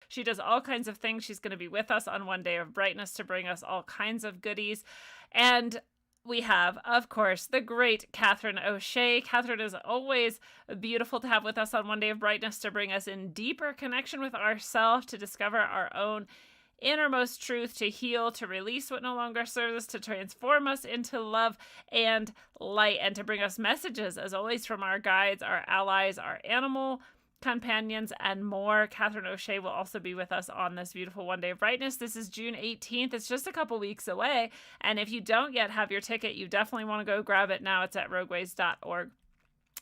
She does all kinds of things. She's going to be with us on One Day of Brightness to bring us all kinds of goodies. And we have, of course, the great Catherine O'Shea. Catherine is always beautiful to have with us on One Day of Brightness to bring us in deeper connection with ourselves, to discover our own innermost truth, to heal, to release what no longer serves us, to transform us into love and light, and to bring us messages, as always, from our guides, our allies, our animal companions, and more. Catherine O'Shea will also be with us on this beautiful One Day of Brightness. This is June 18th. It's just a couple weeks away. And if you don't yet have your ticket, you definitely want to go grab it now. It's at rogueways.org.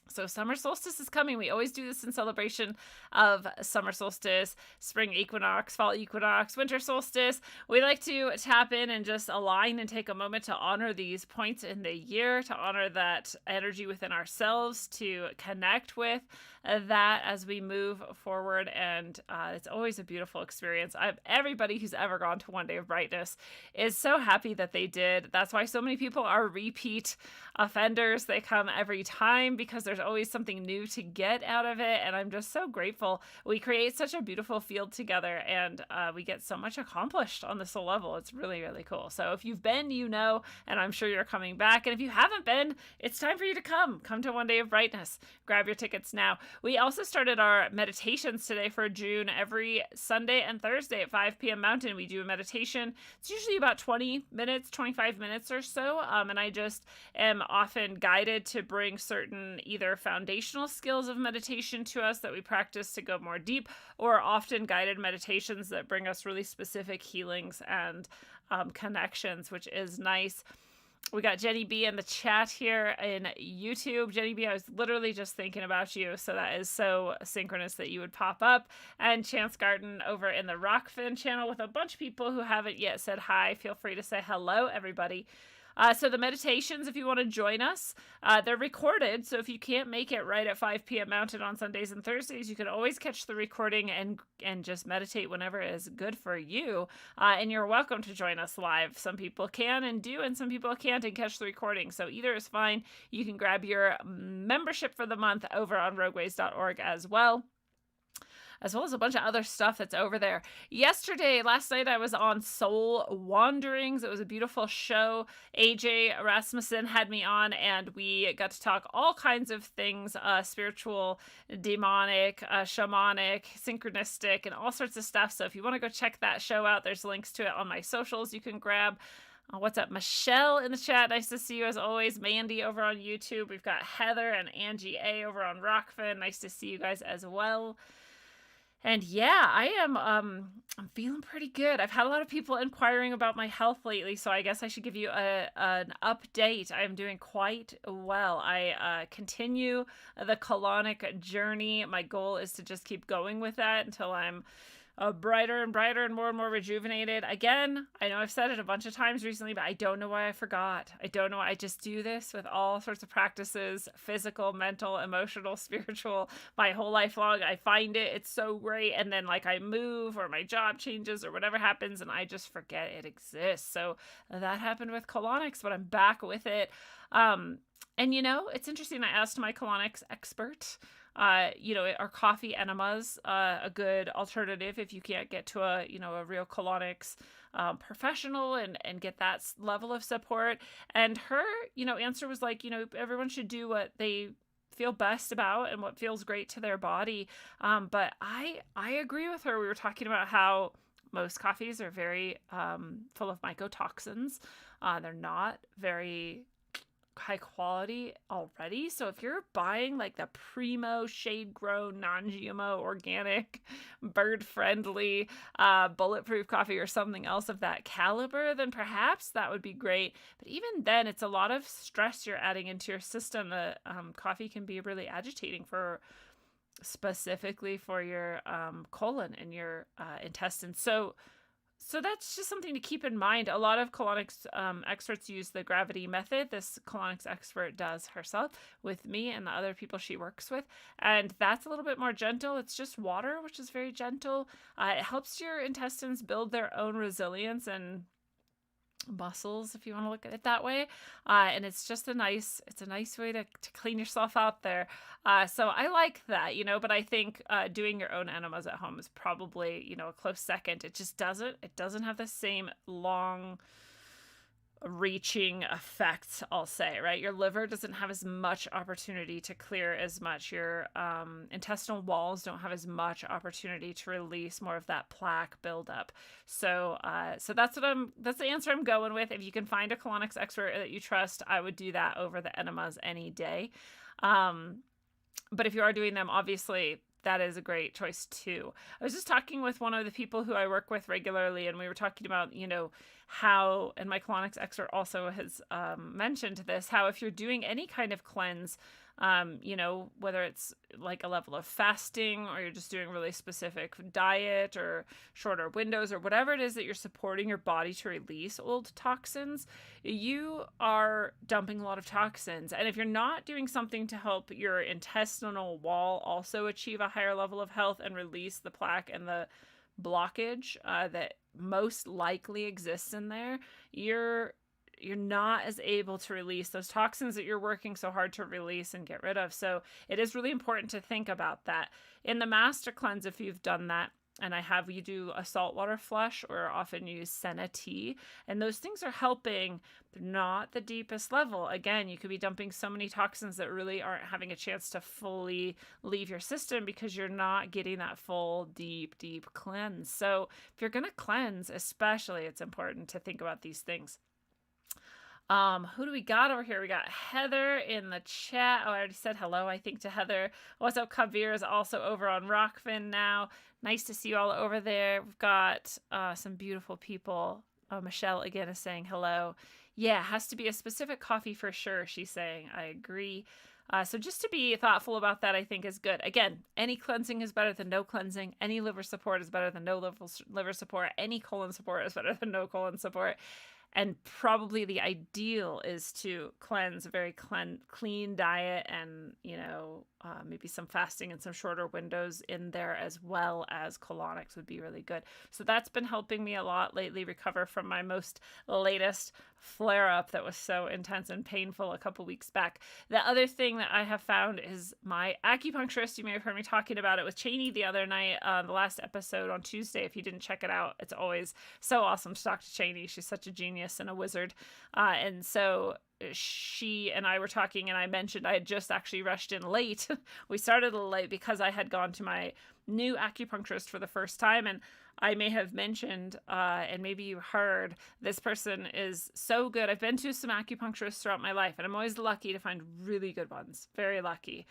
So summer solstice is coming. We always do this in celebration of summer solstice, spring equinox, fall equinox, winter solstice. We like to tap in and just align and take a moment to honor these points in the year, to honor that energy within ourselves, to connect with that as we move forward. And it's always a beautiful experience. Everybody who's ever gone to One Day of Brightness is so happy that they did. That's why so many people are repeat offenders. They come every time because there's always something new to get out of it. And I'm just so grateful. We create such a beautiful field together, and we get so much accomplished on the soul level. It's really, really cool. So if you've been, you know, and I'm sure you're coming back. And if you haven't been, it's time for you to come to One Day of Brightness. Grab your tickets now. We also started our meditations today for June. Every Sunday and Thursday at 5 p.m. Mountain, we do a meditation. It's usually about 20 minutes, 25 minutes or so. And I just am often guided to bring certain either foundational skills of meditation to us that we practice to go more deep, or often guided meditations that bring us really specific healings and connections, which is nice. We got Jenny B in the chat here in YouTube. Jenny B, I was literally just thinking about you, so that is so synchronous that you would pop up. And Chance Garden over in the Rockfin channel with a bunch of people who haven't yet said hi. Feel free to say hello, everybody. So the meditations, if you want to join us, they're recorded. So if you can't make it right at 5 p.m. Mountain on Sundays and Thursdays, you can always catch the recording and just meditate whenever is good for you. And you're welcome to join us live. Some people can and do, and some people can't and catch the recording. So either is fine. You can grab your membership for the month over on rogueways.org as well as a bunch of other stuff that's over there. Last night, I was on Soul Wanderings. It was a beautiful show. AJ Rasmussen had me on, and we got to talk all kinds of things, spiritual, demonic, shamanic, synchronistic, and all sorts of stuff. So if you want to go check that show out, there's links to it on my socials you can grab. What's up? Michelle in the chat. Nice to see you as always. Mandy over on YouTube. We've got Heather and Angie A over on Rockfin. Nice to see you guys as well. And yeah, I'm feeling pretty good. I've had a lot of people inquiring about my health lately, so I guess I should give you an update. I'm doing quite well. I continue the colonic journey. My goal is to just keep going with that until I'm brighter and brighter and more rejuvenated. Again, I know I've said it a bunch of times recently, but I don't know why I forgot. I don't know. I just do this with all sorts of practices, physical, mental, emotional, spiritual, my whole life long. I find it. It's so great. And then like I move or my job changes or whatever happens and I just forget it exists. So that happened with colonics, but I'm back with it. And you know, it's interesting. I asked my colonics expert, are coffee enemas a good alternative if you can't get to a real colonics professional and get that level of support? And her, answer was like, everyone should do what they feel best about and what feels great to their body. But I agree with her. We were talking about how most coffees are very full of mycotoxins. They're not very high quality already. So if you're buying like the primo shade grown non-GMO organic bird friendly bulletproof coffee or something else of that caliber, then perhaps that would be great. But even then, it's a lot of stress you're adding into your system. The coffee can be really agitating specifically for your colon and your intestines. So that's just something to keep in mind. A lot of colonics experts use the gravity method. This colonics expert does herself with me and the other people she works with. And that's a little bit more gentle. It's just water, which is very gentle. It helps your intestines build their own resilience and muscles, if you want to look at it that way. And it's just it's a nice way to clean yourself out there. So I like that, but I think doing your own enemas at home is probably, a close second. It doesn't have the same long reaching effects, I'll say, right? Your liver doesn't have as much opportunity to clear as much. Your intestinal walls don't have as much opportunity to release more of that plaque buildup. So that's the answer I'm going with. If you can find a colonics expert that you trust, I would do that over the enemas any day. But if you are doing them, obviously that is a great choice too. I was just talking with one of the people who I work with regularly, and we were talking about, how, and my colonics expert also has mentioned this, how if you're doing any kind of cleanse, whether it's like a level of fasting or you're just doing really specific diet or shorter windows or whatever it is that you're supporting your body to release old toxins, you are dumping a lot of toxins. And if you're not doing something to help your intestinal wall also achieve a higher level of health and release the plaque and the blockage that most likely exists in there, you're not as able to release those toxins that you're working so hard to release and get rid of. So it is really important to think about that. In the master cleanse, if you've done that, and I have you do a saltwater flush or often use senna tea, and those things are helping, not the deepest level. Again, you could be dumping so many toxins that really aren't having a chance to fully leave your system because you're not getting that full deep cleanse. So if you're going to cleanse, especially, it's important to think about these things. Who do we got over here? We got Heather in the chat. Oh, I already said hello, I think, to Heather. What's up? Kabir is also over on Rockfin now. Nice to see you all over there. We've got some beautiful people. Michelle again is saying hello. Yeah, has to be a specific coffee for sure, she's saying. I agree. So just to be thoughtful about that, I think is good. Again, any cleansing is better than no cleansing. Any liver support is better than no liver support. Any colon support is better than no colon support. And probably the ideal is to cleanse a very clean diet and, maybe some fasting and some shorter windows in there, as well as colonics would be really good. So that's been helping me a lot lately recover from my most latest flare up that was so intense and painful a couple weeks back. The other thing that I have found is my acupuncturist. You may have heard me talking about it with Cheney the other night, the last episode on Tuesday. If you didn't check it out, it's always so awesome to talk to Cheney. She's such a genius and a wizard. And so she and I were talking, and I mentioned I had just actually rushed in late. We started a little late because I had gone to my new acupuncturist for the first time, and I may have mentioned, and maybe you heard, this person is so good. I've been to some acupuncturists throughout my life, and I'm always lucky to find really good ones. Very lucky.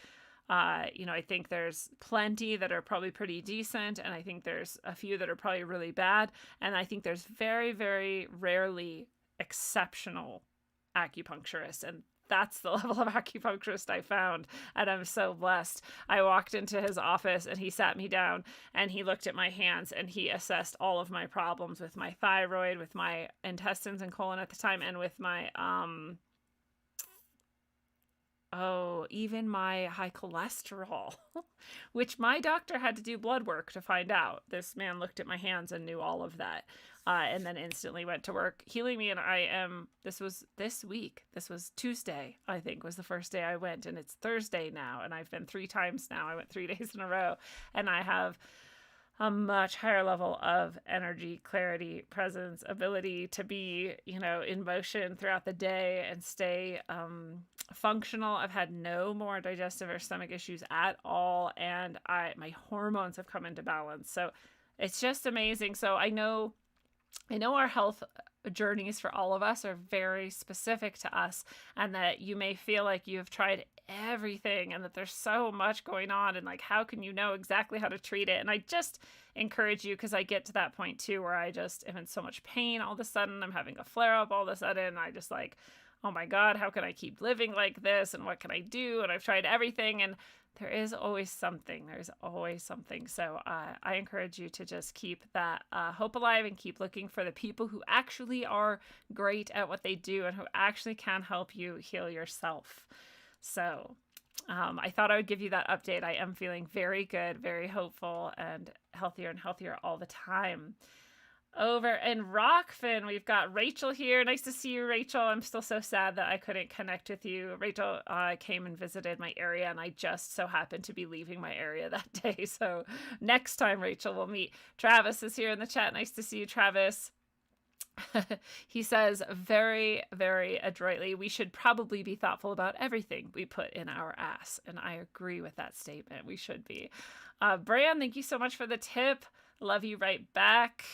I think there's plenty that are probably pretty decent, and I think there's a few that are probably really bad, and I think there's very, very rarely exceptional acupuncturist, and that's the level of acupuncturist I found, and I'm so blessed. I walked into his office and he sat me down and he looked at my hands and he assessed all of my problems with my thyroid, with my intestines and colon at the time, and with my even my high cholesterol, which my doctor had to do blood work to find out. This man looked at my hands and knew all of that. And then instantly went to work healing me. And this was this week. This was Tuesday, I think, was the first day I went. And it's Thursday now. And I've been 3 times now. I went 3 days in a row. And I have a much higher level of energy, clarity, presence, ability to be, in motion throughout the day and stay functional. I've had no more digestive or stomach issues at all. And my hormones have come into balance. So it's just amazing. So I know our health journeys for all of us are very specific to us, and that you may feel like you have tried everything and that there's so much going on, and like, how can you know exactly how to treat it? And I just encourage you, because I get to that point too where I just am in so much pain all of a sudden. I'm having a flare up all of a sudden. I just like, oh my God, how can I keep living like this? And what can I do? And I've tried everything, and there is always something. There's always something. So I encourage you to just keep that hope alive and keep looking for the people who actually are great at what they do and who actually can help you heal yourself. So I thought I would give you that update. I am feeling very good, very hopeful, and healthier all the time. Over in Rockfin, we've got Rachel here. Nice to see you, Rachel. I'm still so sad that I couldn't connect with you. Rachel came and visited my area, and I just so happened to be leaving my area that day. So next time, Rachel, we'll meet. Travis is here in the chat. Nice to see you, Travis. He says very, very adroitly, we should probably be thoughtful about everything we put in our ass. And I agree with that statement. We should be. Bran, thank you so much for the tip. Love you right back.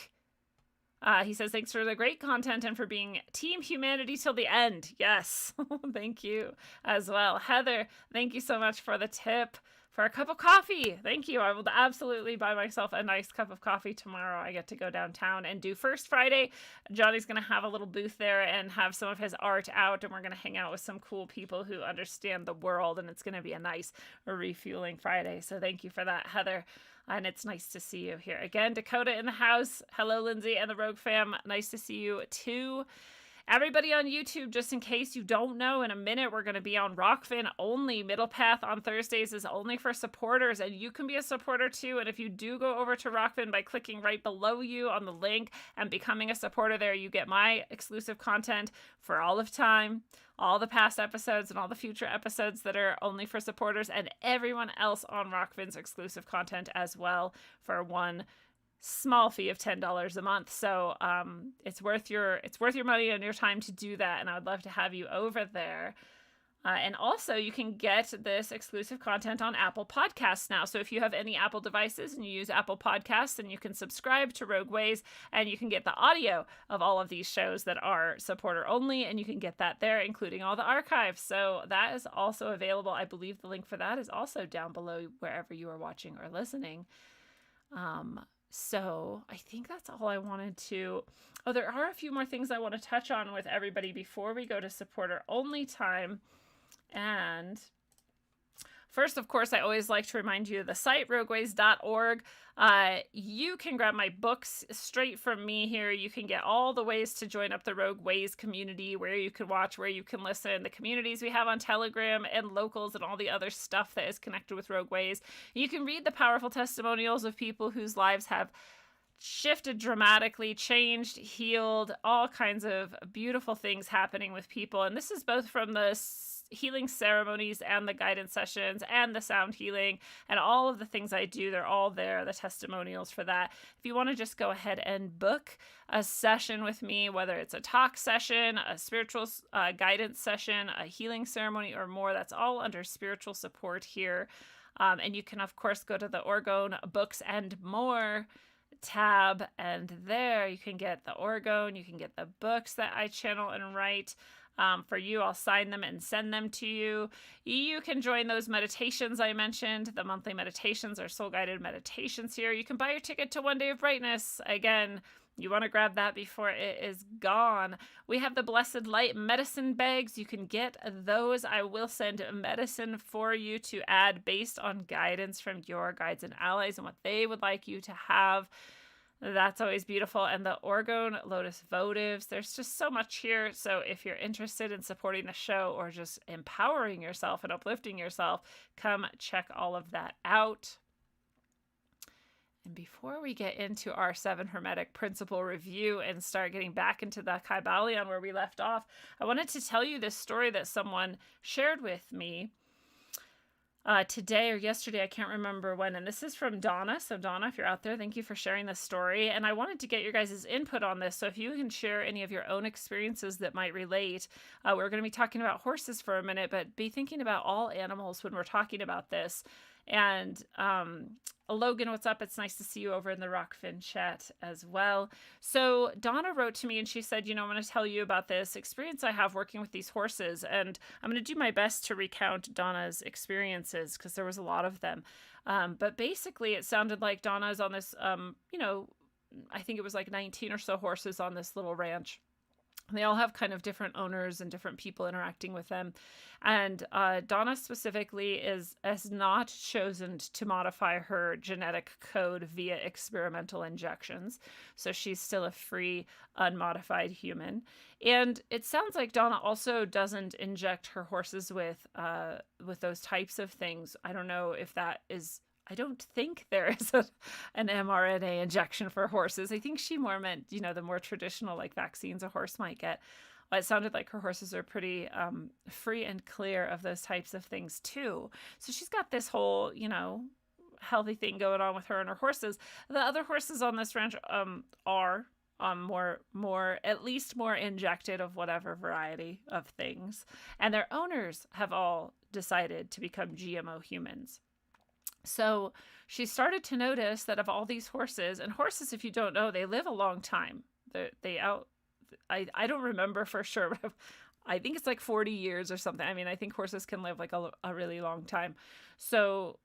He says, thanks for the great content and for being Team Humanity till the end. Yes, thank you as well. Heather, thank you so much for the tip. For a cup of coffee. Thank you. I will absolutely buy myself a nice cup of coffee tomorrow. I get to go downtown and do First Friday. Johnny's going to have a little booth there and have some of his art out, and we're going to hang out with some cool people who understand the world, and it's going to be a nice refueling Friday. So thank you for that, Heather. And it's nice to see you here again. Dakota in the house. Hello, Lindsay and the Rogue fam. Nice to see you too. Everybody on YouTube, just in case you don't know, in a minute we're going to be on Rockfin only. Middle Path on Thursdays is only for supporters, and you can be a supporter too. And if you do go over to Rockfin by clicking right below you on the link and becoming a supporter there, you get my exclusive content for all of time, all the past episodes and all the future episodes that are only for supporters, and everyone else on Rockfin's exclusive content as well for one small fee of $10 a month. So it's worth your money and your time to do that, and I would love to have you over there. And also, you can get this exclusive content on Apple Podcasts now. So if you have any Apple devices and you use Apple Podcasts, then you can subscribe to Rogue Ways, and you can get the audio of all of these shows that are supporter only, and you can get that there, including all the archives. So that is also available. I believe the link for that is also down below wherever you are watching or listening. So I think that's all I wanted to. Oh, there are a few more things I want to touch on with everybody before we go to supporter only time. And first, of course, I always like to remind you of the site, rogueways.org. You can grab my books straight from me here. You can get all the ways to join up the Rogue Ways community, where you can watch, where you can listen, the communities we have on Telegram, and locals, and all the other stuff that is connected with Rogue Ways. You can read the powerful testimonials of people whose lives have shifted dramatically, changed, healed, all kinds of beautiful things happening with people. And this is both from the healing ceremonies and the guidance sessions and the sound healing and all of the things I do. They're all there, the testimonials for that. If you want to just go ahead and book a session with me, whether it's a talk session, a spiritual guidance session, a healing ceremony, or more, that's all under spiritual support here. And you can, of course, go to the Orgone Books and More tab, and there you can get the Orgone, you can get the books that I channel and write. For you, I'll sign them and send them to you. You can join those meditations I mentioned. The monthly meditations are soul-guided meditations here. You can buy your ticket to One Day of Brightness. Again, you want to grab that before it is gone. We have the Blessed Light medicine bags. You can get those. I will send medicine for you to add based on guidance from your guides and allies and what they would like you to have. That's always beautiful. And the Orgone Lotus votives, there's just so much here. So if you're interested in supporting the show or just empowering yourself and uplifting yourself, come check all of that out. And before we get into our 7 Hermetic Principle review and start getting back into the Kybalion where we left off, I wanted to tell you this story that someone shared with me today or yesterday, I can't remember when, and this is from Donna. So Donna, if you're out there, thank you for sharing this story, and I wanted to get your guys' input on this. So if you can share any of your own experiences that might relate. We're going to be talking about horses for a minute, but be thinking about all animals when we're talking about this. And Logan, what's up? It's nice to see you over in the Rockfin chat as well. So Donna wrote to me and she said, I'm going to tell you about this experience I have working with these horses. And I'm going to do my best to recount Donna's experiences because there was a lot of them. But basically it sounded like Donna's on this, I think it was like 19 or so horses on this little ranch. They all have kind of different owners and different people interacting with them. And Donna specifically has not chosen to modify her genetic code via experimental injections. So she's still a free, unmodified human. And it sounds like Donna also doesn't inject her horses with those types of things. I don't know if that is I don't think there is an mRNA injection for horses. I think she more meant, the more traditional like vaccines a horse might get. It sounded like her horses are pretty free and clear of those types of things too. So she's got this whole, healthy thing going on with her and her horses. The other horses on this ranch are more at least more injected of whatever variety of things, and their owners have all decided to become GMO humans. So she started to notice that of all these horses, and horses, if you don't know, they live a long time. I don't remember for sure, but I think it's like 40 years or something. I mean, I think horses can live like a really long time. So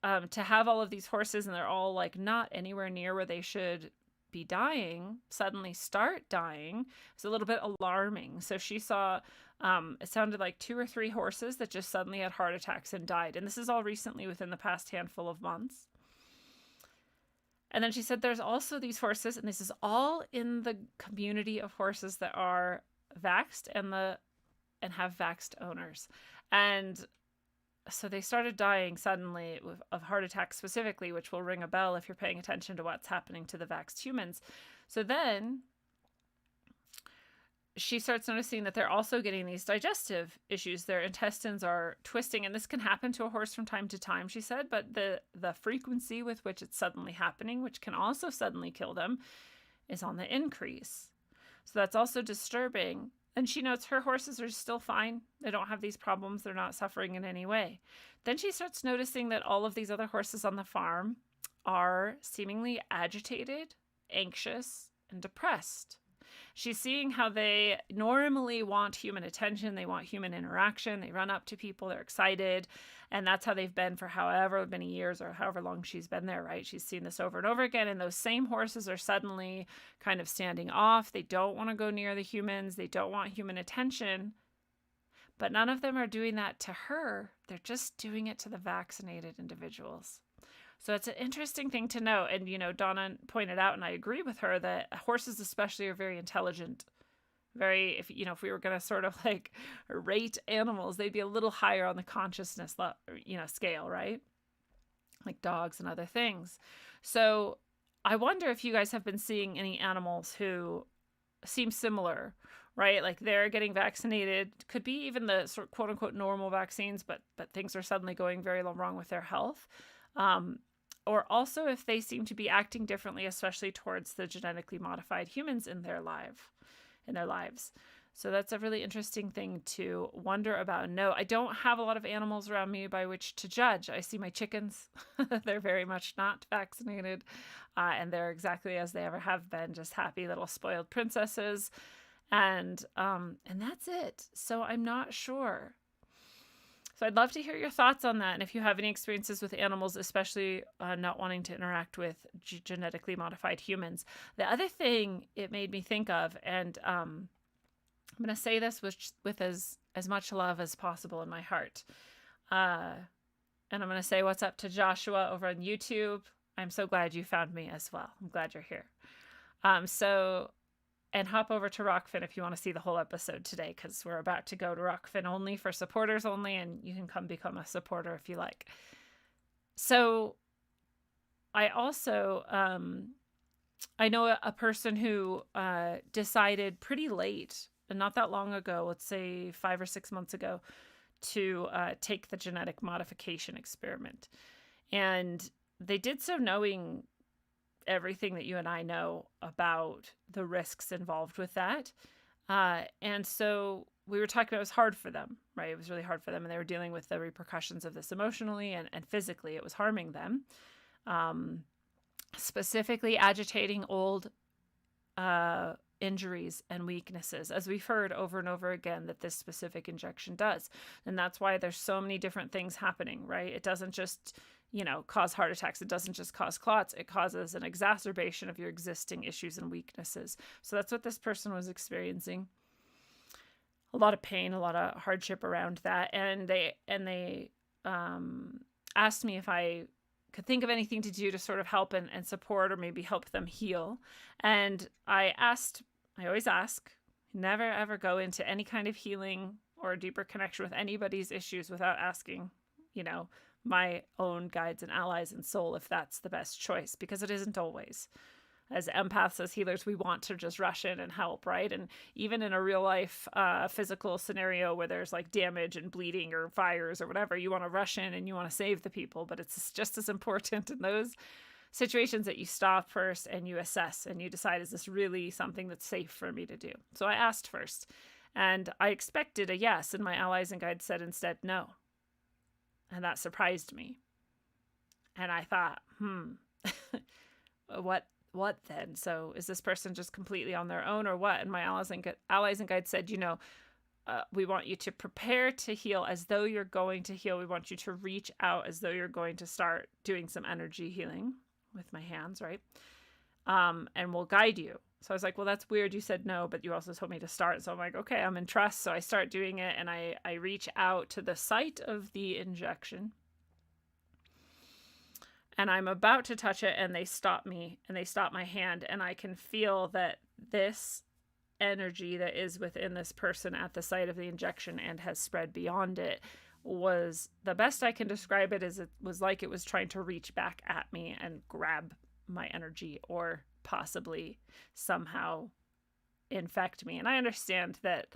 to have all of these horses, and they're all like not anywhere near where they should be dying, suddenly start dying, it's a little bit alarming. So she saw, it sounded like 2 or 3 horses that just suddenly had heart attacks and died. And this is all recently within the past handful of months. And then she said there's also these horses, and this is all in the community of horses that are vaxxed and have vaxxed owners. And so they started dying suddenly of heart attacks specifically, which will ring a bell if you're paying attention to what's happening to the vaxxed humans. So then she starts noticing that they're also getting these digestive issues. Their intestines are twisting, and this can happen to a horse from time to time, she said, but the frequency with which it's suddenly happening, which can also suddenly kill them, is on the increase. So that's also disturbing. And she notes her horses are still fine. They don't have these problems. They're not suffering in any way. Then she starts noticing that all of these other horses on the farm are seemingly agitated, anxious, and depressed. She's seeing how they normally want human attention. They want human interaction. They run up to people. They're excited. And that's how they've been for however many years or however long she's been there, right? She's seen this over and over again. And those same horses are suddenly kind of standing off. They don't want to go near the humans. They don't want human attention. But none of them are doing that to her. They're just doing it to the vaccinated individuals. So it's an interesting thing to know. And, Donna pointed out, and I agree with her, that horses especially are very intelligent. If we were going to sort of like rate animals, they'd be a little higher on the consciousness, scale, right? Like dogs and other things. So I wonder if you guys have been seeing any animals who seem similar, right? Like they're getting vaccinated, could be even the sort of quote unquote normal vaccines, but things are suddenly going very wrong with their health. Or also if they seem to be acting differently, especially towards the genetically modified humans in their lives. So that's a really interesting thing to wonder about. No, I don't have a lot of animals around me by which to judge. I see my chickens. They're very much not vaccinated. And they're exactly as they ever have been, just happy little spoiled princesses. And that's it. So I'm not sure. So I'd love to hear your thoughts on that. And if you have any experiences with animals, especially not wanting to interact with genetically modified humans. The other thing it made me think of, and I'm going to say this with as much love as possible in my heart. And I'm going to say what's up to Joshua over on YouTube. I'm so glad you found me as well. I'm glad you're here. And hop over to Rockfin if you want to see the whole episode today, because we're about to go to Rockfin only for supporters only, and you can come become a supporter if you like. So I also, I know a person who decided pretty late, and not that long ago, let's say 5 or 6 months ago, to take the genetic modification experiment. And they did so knowing everything that you and I know about the risks involved with that. And so we were talking about it was hard for them, right? It was really hard for them. And they were dealing with the repercussions of this emotionally and physically. It was harming them. Specifically agitating old injuries and weaknesses, as we've heard over and over again that this specific injection does. And that's why there's so many different things happening, right? It doesn't just cause heart attacks. It doesn't just cause clots. It causes an exacerbation of your existing issues and weaknesses. So that's what this person was experiencing. A lot of pain, a lot of hardship around that. And they asked me if I could think of anything to do to sort of help and support or maybe help them heal. And I always ask, never ever go into any kind of healing or a deeper connection with anybody's issues without asking, my own guides and allies and soul if that's the best choice, because it isn't always. As empaths, as healers, we want to just rush in and help, right? And even in a real life physical scenario where there's like damage and bleeding or fires or whatever, you want to rush in and you want to save the people. But it's just as important in those situations that you stop first and you assess and you decide, is this really something that's safe for me to do? So I asked first, and I expected a yes, and my allies and guides said instead no. And that surprised me. And I thought, what then? So is this person just completely on their own or what? And my allies and guides said, we want you to prepare to heal as though you're going to heal. We want you to reach out as though you're going to start doing some energy healing with my hands, right? And we'll guide you. So I was like, well, that's weird. You said no, but you also told me to start. So I'm like, okay, I'm in trust. So I start doing it, and I reach out to the site of the injection. And I'm about to touch it, and they stop me, and they stop my hand, and I can feel that this energy that is within this person at the site of the injection and has spread beyond it was, the best I can describe it is, it was like it was trying to reach back at me and grab my energy, or possibly somehow infect me. And I understand that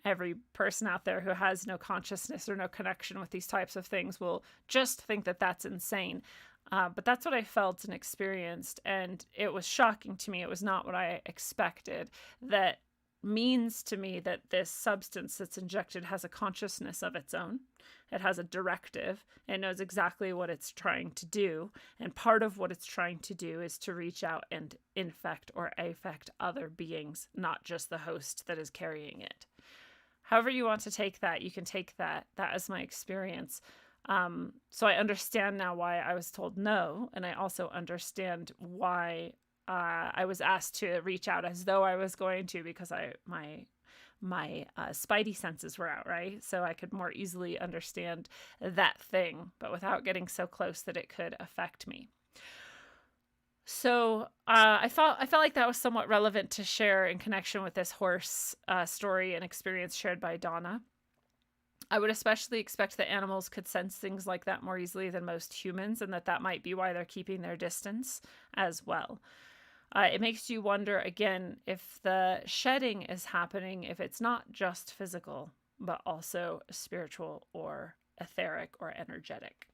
every person out there who has no consciousness or no connection with these types of things will just think that that's insane. But that's what I felt and experienced, and it was shocking to me. It was not what I expected. That means to me that this substance that's injected has a consciousness of its own. It has a directive. It knows exactly what it's trying to do. And part of what it's trying to do is to reach out and infect or affect other beings, not just the host that is carrying it. However you want to take that, you can take that. That is my experience. So I understand now why I was told no, and I also understand why I was asked to reach out as though I was going to, because my spidey senses were out, right? So I could more easily understand that thing, but without getting so close that it could affect me. So I felt like that was somewhat relevant to share in connection with this horse story and experience shared by Donna. I would especially expect that animals could sense things like that more easily than most humans, and that might be why they're keeping their distance as well. It makes you wonder, again, if the shedding is happening, if it's not just physical, but also spiritual or etheric or energetic.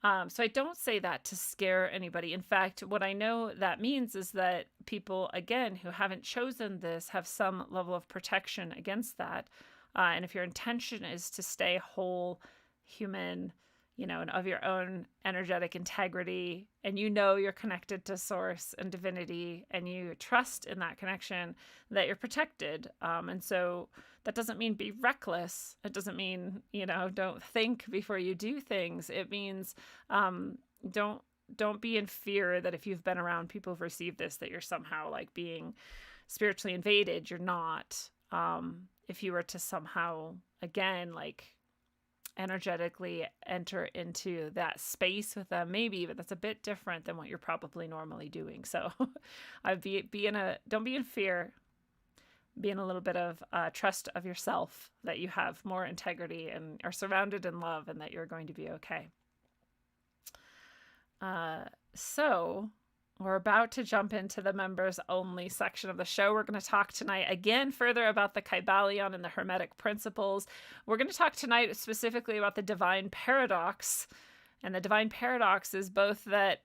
So I don't say that to scare anybody. In fact, what I know that means is that people, again, who haven't chosen this have some level of protection against that. And if your intention is to stay whole, human, and of your own energetic integrity, and you're connected to source and divinity, and you trust in that connection, that you're protected. And so that doesn't mean be reckless. It doesn't mean, don't think before you do things. It means don't be in fear that if you've been around people who've received this, that you're somehow like being spiritually invaded. You're not. If you were to somehow, again, like energetically enter into that space with them, maybe, but that's a bit different than what you're probably normally doing. So don't be in fear, be in a little bit of trust of yourself, that you have more integrity and are surrounded in love, and that you're going to be okay. So we're about to jump into the members only section of the show. We're going to talk tonight again further about the Kybalion and the Hermetic principles. We're going to talk tonight specifically about the divine paradox. And the divine paradox is both that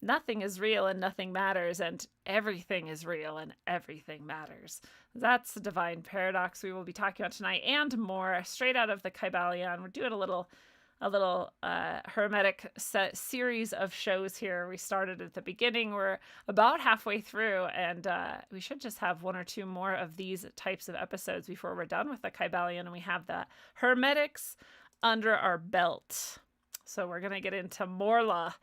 nothing is real and nothing matters, and everything is real and everything matters. That's the divine paradox we will be talking about tonight, and more straight out of the Kybalion. We're doing a little Hermetic series of shows here. We started at the beginning. We're about halfway through, and we should just have one or two more of these types of episodes before we're done with the Kybalion, and we have the Hermetics under our belt. So we're going to get into Morla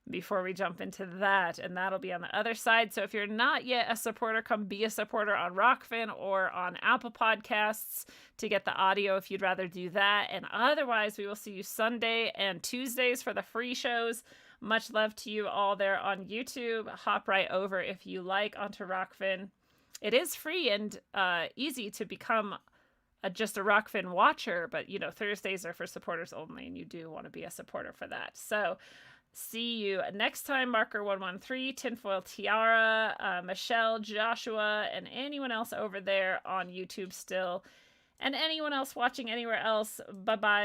before we jump into that, and that'll be on the other side. So if you're not yet a supporter, come be a supporter on Rockfin or on Apple Podcasts to get the audio if you'd rather do that. And otherwise, we will see you Sunday and Tuesdays for the free shows. Much love to you all there on YouTube. Hop right over if you like onto Rockfin. It is free and easy to become just a Rockfin watcher, but Thursdays are for supporters only, and you do want to be a supporter for that. So see you next time. Marker 113, Tinfoil Tiara, Michelle, Joshua, and anyone else over there on YouTube still, and anyone else watching anywhere else. Bye bye.